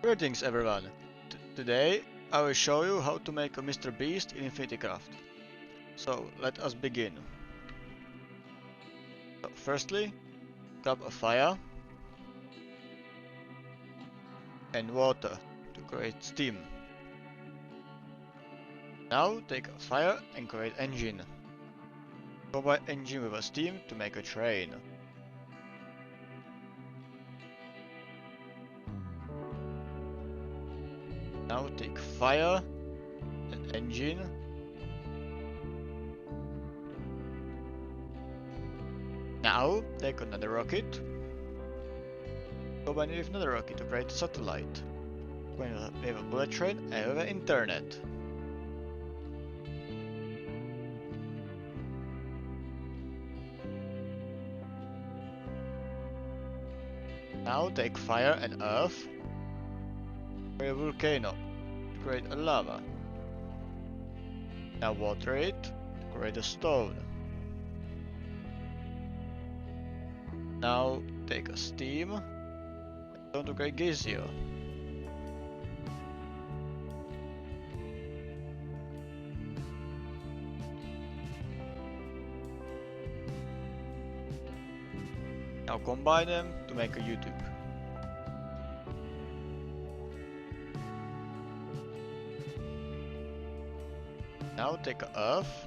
Greetings everyone! Today I will show you how to make a MrBeast in InfinityCraft. So let us begin. Firstly, grab a fire and water to create steam. Now take a fire and create engine. Combine engine with a steam to make a train. Now take fire and engine. Now take another rocket. Combine it with another rocket to create a satellite. We have a bullet train and we have an internet. Now take fire and earth. Create a volcano to create a lava. Now water it to create a stone. Now take a steam and turn to create geyser. Now combine them to make a YouTube. Now take a earth.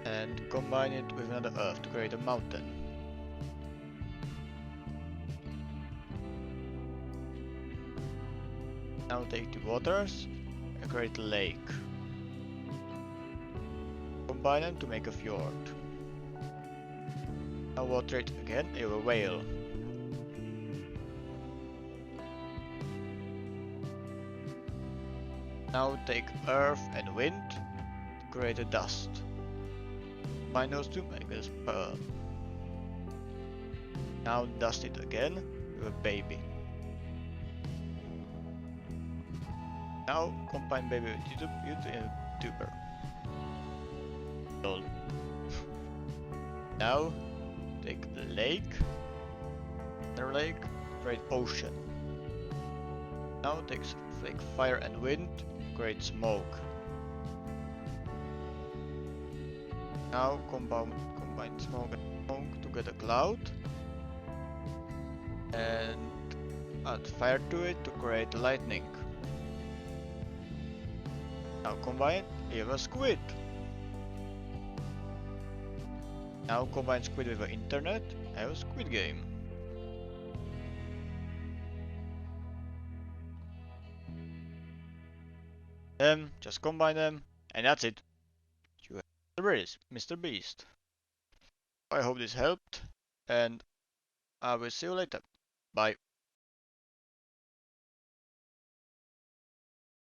And combine it with another earth to create a mountain. Now take the waters and create a lake. Combine them to make a fjord. Now water it again, you have a whale. Now take earth and wind to create a dust. Combine those two, make a sperm. Now dust it again with a baby. Now combine baby with YouTuber. Lol. Now take a lake, another lake, create ocean. Now take fire and wind, create smoke. Now combine smoke and smoke to get a cloud, and add fire to it to create lightning. Now combine, you have a squid. Now combine squid with the internet, I have a squid game. Just combine them, and that's it. You have MrBeast. I hope this helped, and I will see you later. Bye.